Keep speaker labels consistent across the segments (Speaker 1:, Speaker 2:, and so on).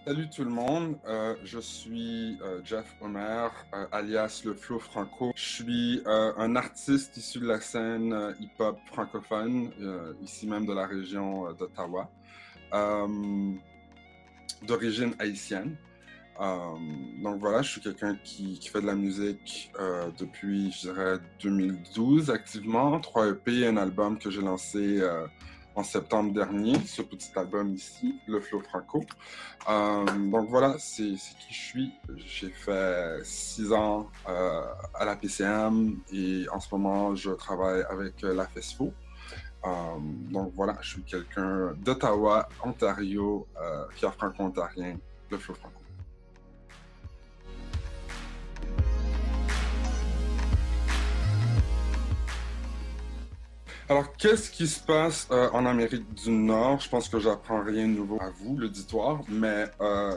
Speaker 1: Salut tout le monde, je suis Jeff Omer, alias le Flo Franco. Je suis un artiste issu de la scène hip-hop francophone, ici même de la région d'Ottawa, euh, d'origine haïtienne. Euh, donc voilà, je suis quelqu'un qui fait de la musique depuis, je dirais, 2012 activement. 3 EP, un album que j'ai lancé en septembre dernier, ce petit album ici, Le Flow Franco. Donc voilà, c'est qui je suis. J'ai fait 6 ans à la PCM et en ce moment, je travaille avec la FESFO. Euh, donc voilà, je suis quelqu'un d'Ottawa, Ontario, fier franco-ontarien, Le Flow Franco. Alors, qu'est-ce qui se passe en Amérique du Nord? Je pense que j'apprends rien de nouveau à vous, l'auditoire, mais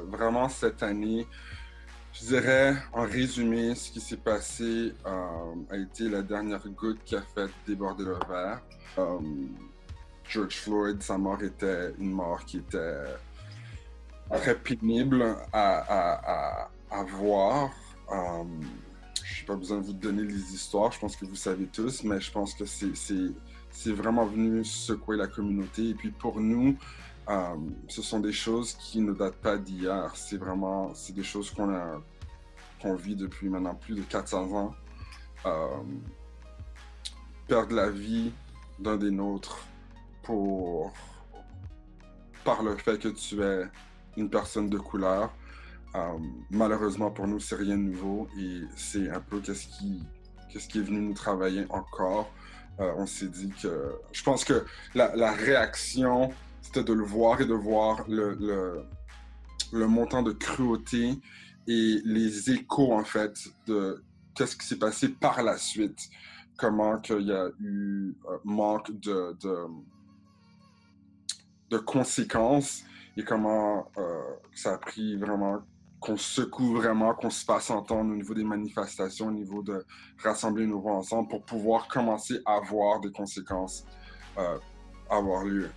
Speaker 1: vraiment cette année, je dirais en résumé, ce qui s'est passé a été la dernière goutte qui a fait déborder le verre. Euh, George Floyd, sa mort était une mort qui était très pénible à voir. Je n'ai pas besoin de vous donner les histoires, je pense que vous savez tous, mais je pense que c'est vraiment venu secouer la communauté. Et puis pour nous, ce sont des choses qui ne datent pas d'hier. C'est des choses qu'on vit depuis maintenant plus de 400 ans. Euh, Perdre la vie d'un des nôtres pour, par le fait que tu es une personne de couleur. Malheureusement pour nous, c'est rien de nouveau et c'est un peu qu'est-ce qui est venu nous travailler encore. On s'est dit que... Je pense que la réaction, c'était de le voir et de voir le montant de cruauté et les échos, en fait, de qu'est-ce qui s'est passé par la suite. Comment qu'il y a eu manque de conséquences et comment ça a pris vraiment qu'on secoue vraiment, qu'on se fasse entendre au niveau des manifestations, au niveau de rassembler nos voix ensemble pour pouvoir commencer à voir des conséquences euh, avoir lieu.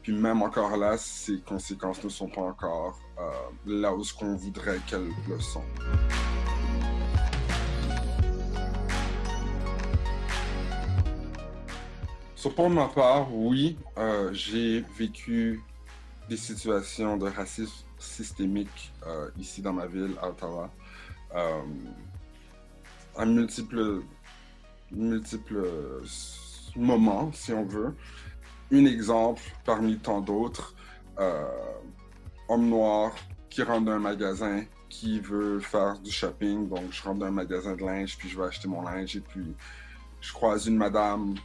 Speaker 1: Puis même encore là, ces conséquences ne sont pas encore là où ce qu'on voudrait qu'elles le sont. Pour ma part, oui, j'ai vécu des situations de racisme systémique ici dans ma ville, à Ottawa, euh, à multiples moments, si on veut. Un exemple parmi tant d'autres, euh, homme noir qui rentre dans un magasin, qui veut faire du shopping, donc je rentre dans un magasin de linge, puis je vais acheter mon linge, et puis je croise une madame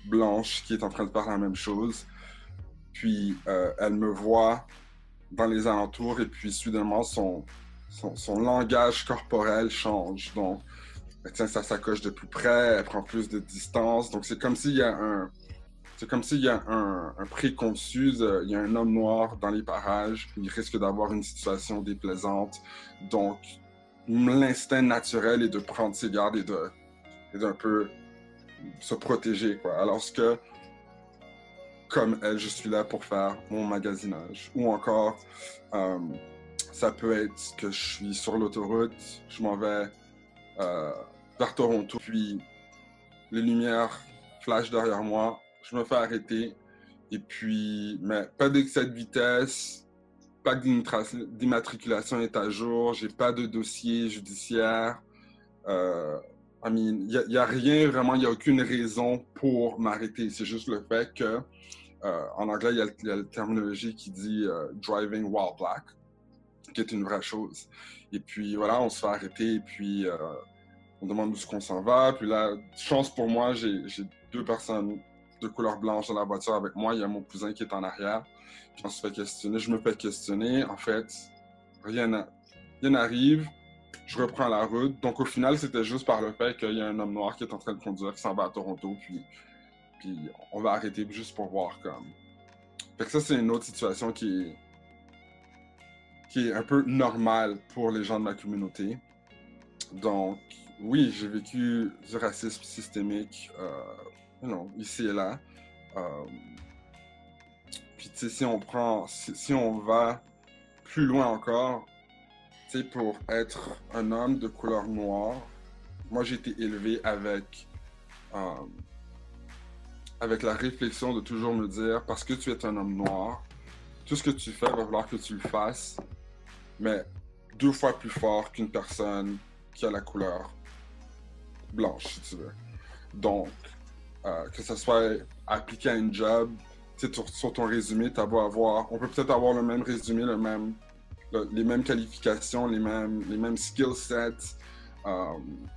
Speaker 1: blanche qui est en train de faire la même chose, puis elle me voit dans les alentours et puis soudainement son langage corporel change. Donc, elle tient sa sacoche de plus près, elle prend plus de distance. Donc, c'est comme s'il y a un préconçu, il y a un homme noir dans les parages, il risque d'avoir une situation déplaisante. Donc, l'instinct naturel est de prendre ses gardes et d'un peu se protéger, quoi. Alors que comme elle, je suis là pour faire mon magasinage. Ou encore, euh, ça peut être que je suis sur l'autoroute, je m'en vais euh, vers Toronto, puis les lumières flashent derrière moi, je me fais arrêter, et puis, mais pas d'excès de vitesse, pas que d'immatriculation est à jour, j'ai pas de dossier judiciaire. Euh, il y a rien vraiment, il y a aucune raison pour m'arrêter. C'est juste le fait que en anglais, il y a la terminologie qui dit driving while black, qui est une vraie chose. Et puis voilà, on se fait arrêter et puis on demande où est-ce qu'on s'en va. Puis là, chance pour moi, j'ai 2 personnes de couleur blanche dans la voiture avec moi. Il y a mon cousin qui est en arrière. Puis on se fait questionner. Je me fais questionner. En fait, rien n'arrive. Je reprends la route. Donc au final, c'était juste par le fait qu'il y a un homme noir qui est en train de conduire, qui s'en va à Toronto. Puis on va arrêter juste pour voir comme. Fait que ça, c'est une autre situation qui est un peu normale pour les gens de ma communauté. Donc, oui, j'ai vécu du racisme systémique, non, ici et là. Euh, Puis, tu sais, si on va plus loin encore, tu sais, pour être un homme de couleur noire, moi j'ai été élevé euh, avec la réflexion de toujours me dire, parce que tu es un homme noir, tout ce que tu fais va falloir que tu le fasses, mais 2 fois plus fort qu'une personne qui a la couleur blanche, si tu veux. Donc, que ce soit appliqué à une job, tu sais, sur ton résumé, t'as beau avoir, on peut peut-être avoir le même résumé, les mêmes qualifications, les mêmes skill sets,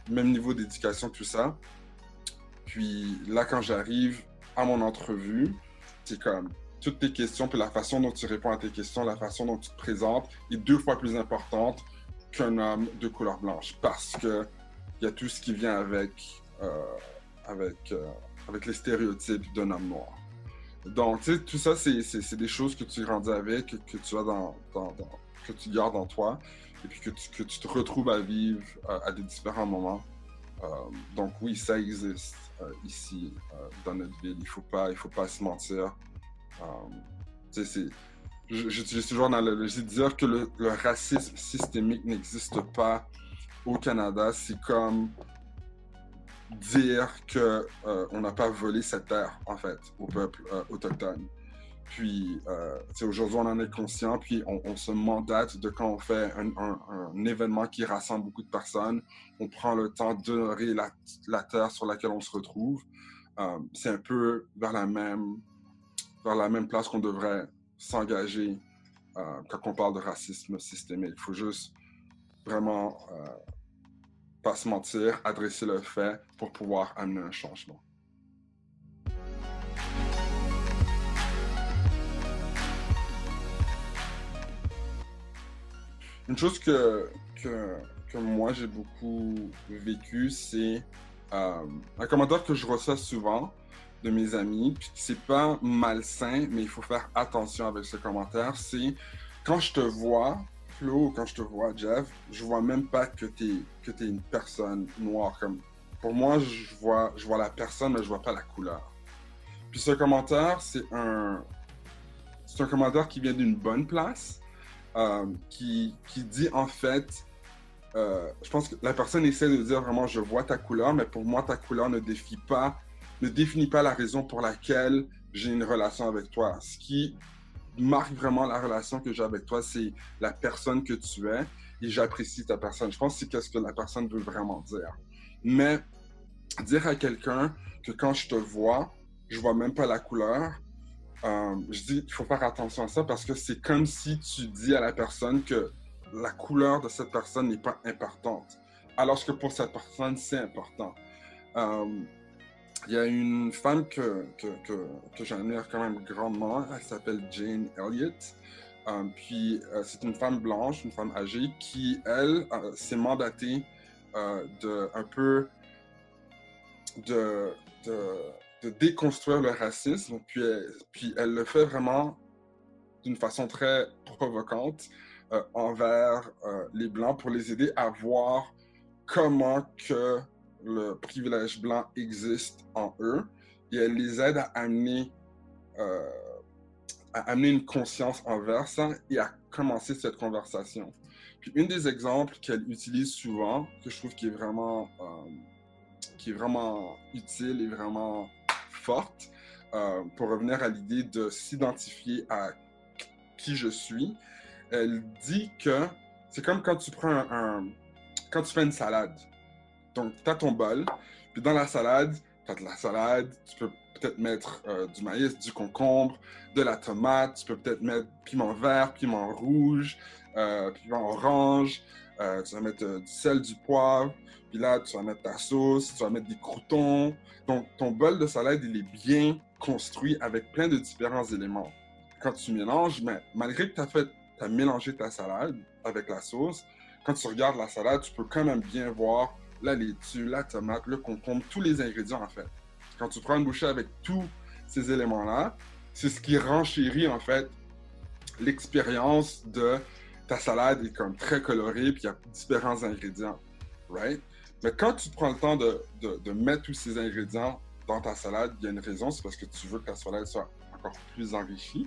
Speaker 1: même niveau d'éducation, tout ça. Puis là, quand j'arrive à mon entrevue, c'est comme toutes tes questions, puis la façon dont tu réponds à tes questions, la façon dont tu te présentes est 2 fois plus importante qu'un homme de couleur blanche. Parce que il y a tout ce qui vient avec les stéréotypes d'un homme noir. Donc, tu sais, tout ça, c'est des choses que tu grandis avec, que tu as que tu gardes en toi, et puis que tu te retrouves à vivre à des différents moments. Donc oui, ça existe ici, dans notre ville. Il faut pas se mentir. Tu sais, j'utilise toujours l'analogie de dire que le racisme systémique n'existe pas au Canada. C'est comme dire que on n'a pas volé cette terre, en fait, au peuple autochtone. Puis, aujourd'hui, on en est conscient, puis on se mandate de quand on fait un événement qui rassemble beaucoup de personnes, on prend le temps d'honorer la terre sur laquelle on se retrouve. C'est un peu vers la même place qu'on devrait s'engager quand on parle de racisme systémique. Il faut juste vraiment pas se mentir, adresser le fait pour pouvoir amener un changement. Une chose que moi j'ai beaucoup vécu, c'est un commentaire que je reçois souvent de mes amis, puis c'est pas malsain, mais il faut faire attention avec ce commentaire, c'est quand je te vois, Flo, ou quand je te vois, Jeff, je vois même pas que t'es une personne noire. Comme, pour moi, je vois la personne, mais je vois pas la couleur. Puis ce commentaire, c'est un commentaire qui vient d'une bonne place, qui dit en fait, je pense que la personne essaie de dire vraiment je vois ta couleur, mais pour moi ta couleur ne définit pas la raison pour laquelle j'ai une relation avec toi. Ce qui marque vraiment la relation que j'ai avec toi, c'est la personne que tu es et j'apprécie ta personne. Je pense que c'est ce que la personne veut vraiment dire. Mais dire à quelqu'un que quand je te vois, je vois même pas la couleur, je dis qu'il faut faire attention à ça parce que c'est comme si tu dis à la personne que la couleur de cette personne n'est pas importante, alors que pour cette personne, c'est important. Il y a une femme que j'admire quand même grandement, elle s'appelle Jane Elliott. C'est une femme blanche, une femme âgée, qui, elle, s'est mandatée un peu de déconstruire le racisme, puis elle le fait vraiment d'une façon très provocante envers les Blancs pour les aider à voir comment que le privilège blanc existe en eux et elle les aide euh, à amener une conscience envers ça et à commencer cette conversation. Puis un des exemples qu'elle utilise souvent, que je trouve qui est vraiment utile et vraiment forte pour revenir à l'idée de s'identifier à qui je suis. Elle dit que c'est comme quand tu quand tu fais une salade. Donc, tu as ton bol, puis dans la salade, tu as de la salade, tu peux peut-être mettre du maïs, du concombre, de la tomate, tu peux peut-être mettre piment vert, piment rouge, piment orange, tu vas mettre du sel, du poivre, puis là, tu vas mettre ta sauce, tu vas mettre des croûtons. Donc, ton bol de salade, il est bien construit avec plein de différents éléments. Quand tu mélanges, mais malgré que tu as mélangé ta salade avec la sauce, quand tu regardes la salade, tu peux quand même bien voir la laitue, la tomate, le concombre, tous les ingrédients en fait. Quand tu prends une bouchée avec tous ces éléments-là, c'est ce qui renchérit en fait l'expérience de ta salade est comme très colorée, puis il y a différents ingrédients, right? Mais quand tu prends le temps de mettre tous ces ingrédients dans ta salade, il y a une raison, c'est parce que tu veux que ta salade soit encore plus enrichie,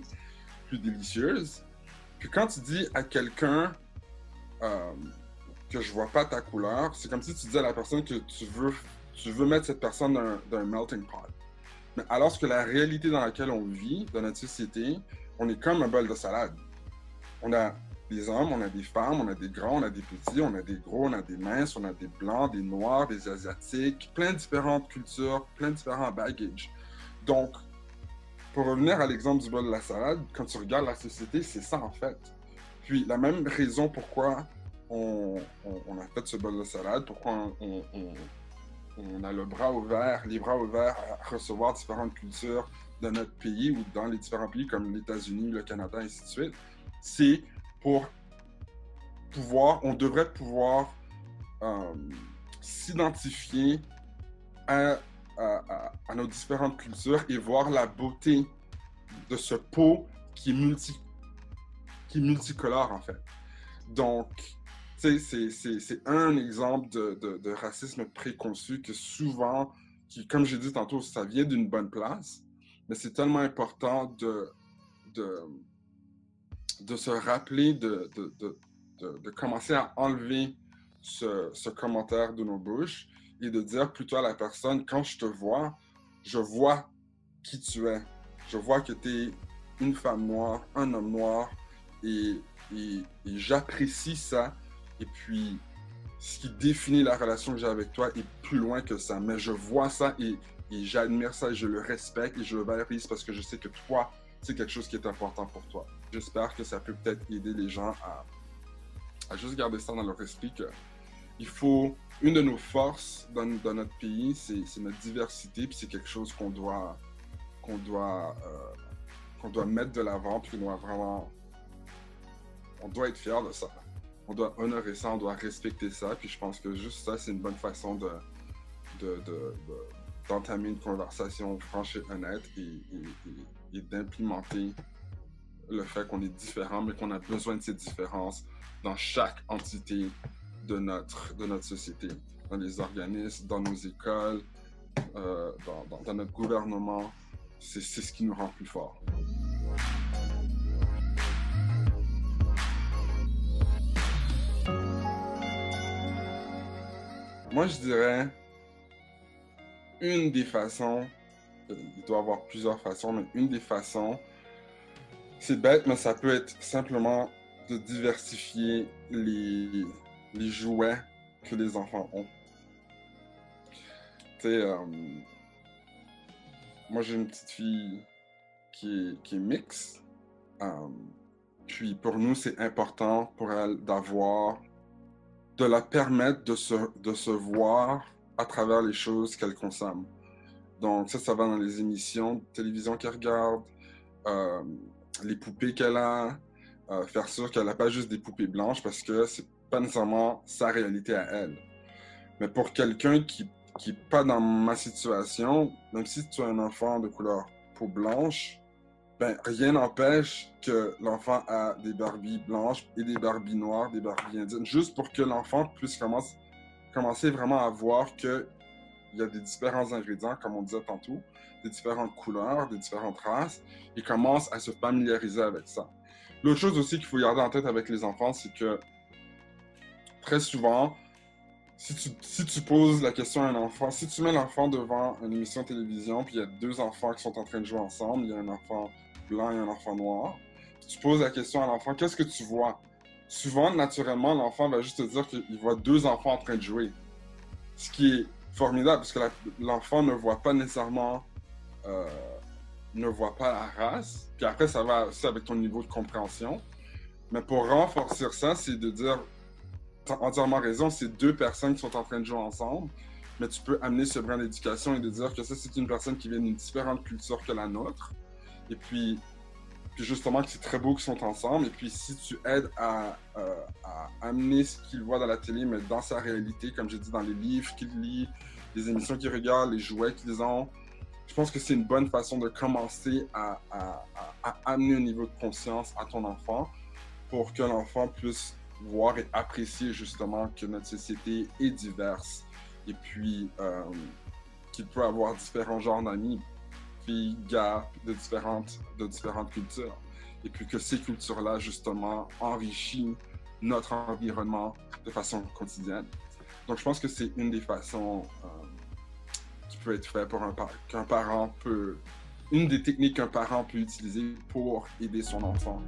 Speaker 1: plus délicieuse. Puis quand tu dis à quelqu'un euh, que je vois pas ta couleur, c'est comme si tu disais à la personne que tu veux mettre cette personne dans un melting pot. Mais alors que la réalité dans laquelle on vit, dans notre société, on est comme un bol de salade. On a des hommes, on a des femmes, on a des grands, on a des petits, on a des gros, on a des minces, on a des blancs, des noirs, des asiatiques, plein de différentes cultures, plein de différents bagages. Donc, pour revenir à l'exemple du bol de la salade, quand tu regardes la société, c'est ça en fait. Puis la même raison pourquoi on a fait ce bol de salade, pourquoi on a les bras ouverts à recevoir différentes cultures de notre pays ou dans les différents pays comme les États-Unis, le Canada, et ainsi de suite, c'est pour on devrait pouvoir euh, s'identifier à, à nos différentes cultures et voir la beauté de ce pot qui est multicolore en fait. Donc, c'est un exemple de racisme préconçu que souvent, comme j'ai dit tantôt, ça vient d'une bonne place, mais c'est tellement important de, de se rappeler de commencer à enlever ce commentaire de nos bouches et de dire plutôt à la personne, quand je vois qui tu es. Je vois que tu es une femme noire, un homme noir, et, et j'apprécie ça. Et puis, ce qui définit la relation que j'ai avec toi est plus loin que ça. Mais je vois ça et j'admire ça et je le respecte et je le valorise parce que je sais que toi, c'est quelque chose qui est important pour toi. J'espère que ça peut peut-être aider les gens à juste garder ça dans leur esprit que il faut, une de nos forces dans notre pays, c'est notre diversité, puis c'est quelque chose qu'on doit mettre de l'avant, puis on doit être fier de ça. On doit honorer ça, on doit respecter ça, puis je pense que juste ça, c'est une bonne façon d'entamer une conversation franche et honnête et d'implémenter le fait qu'on est différent, mais qu'on a besoin de ces différences dans chaque entité de notre société, dans les organismes, dans nos écoles, dans notre gouvernement. C'est ce qui nous rend plus forts. Moi, je dirais, une des façons, il doit y avoir plusieurs façons, mais une des façons, c'est bête, mais ça peut être simplement de diversifier les jouets que les enfants ont. Tu sais, moi j'ai une petite fille qui est mixte. Puis pour nous, c'est important pour elle de la permettre de se voir à travers les choses qu'elle consomme. Donc ça va dans les émissions de télévision qu'elle regarde, les poupées qu'elle a, faire sûr qu'elle n'a pas juste des poupées blanches parce que c'est pas nécessairement sa réalité à elle. Mais pour quelqu'un qui n'est pas dans ma situation, même si tu as un enfant de couleur peau blanche, ben, rien n'empêche que l'enfant a des Barbies blanches et des Barbies noires, des Barbies indiennes, juste pour que l'enfant puisse commencer vraiment à voir qu'il y a des différents ingrédients, comme on disait tantôt, des différentes couleurs, des différentes races, et commence à se familiariser avec ça. L'autre chose aussi qu'il faut garder en tête avec les enfants, c'est que très souvent, si tu poses la question à un enfant, si tu mets l'enfant devant une émission de télévision, puis il y a deux enfants qui sont en train de jouer ensemble, il y a un enfant blanc et un enfant noir, puis tu poses la question à l'enfant, qu'est-ce que tu vois? Souvent, naturellement, l'enfant va juste te dire qu'il voit deux enfants en train de jouer. Ce qui est formidable, parce que l'enfant ne voit pas nécessairement, ne voit pas la race, puis après, ça va aussi avec ton niveau de compréhension. Mais pour renforcer ça, c'est de dire, t'as entièrement raison, c'est deux personnes qui sont en train de jouer ensemble, mais tu peux amener ce brin d'éducation et de dire que ça, c'est une personne qui vient d'une différente culture que la nôtre. Et puis justement, que c'est très beau qu'ils sont ensemble. Et puis, si tu aides à amener ce qu'ils voient dans la télé, mais dans sa réalité, comme j'ai dit, dans les livres qu'ils lisent, les émissions qu'ils regardent, les jouets qu'ils ont, je pense que c'est une bonne façon de commencer à amener un niveau de conscience à ton enfant pour que l'enfant puisse voir et apprécier justement que notre société est diverse et puis qu'il peut avoir différents genres d'amis, filles, gars de différentes cultures. et puis que ces cultures-là, justement, enrichissent notre environnement de façon quotidienne. Donc, je pense que c'est une des façons qui peut être faite pour qu'un parent peut... Une des techniques qu'un parent peut utiliser pour aider son enfant.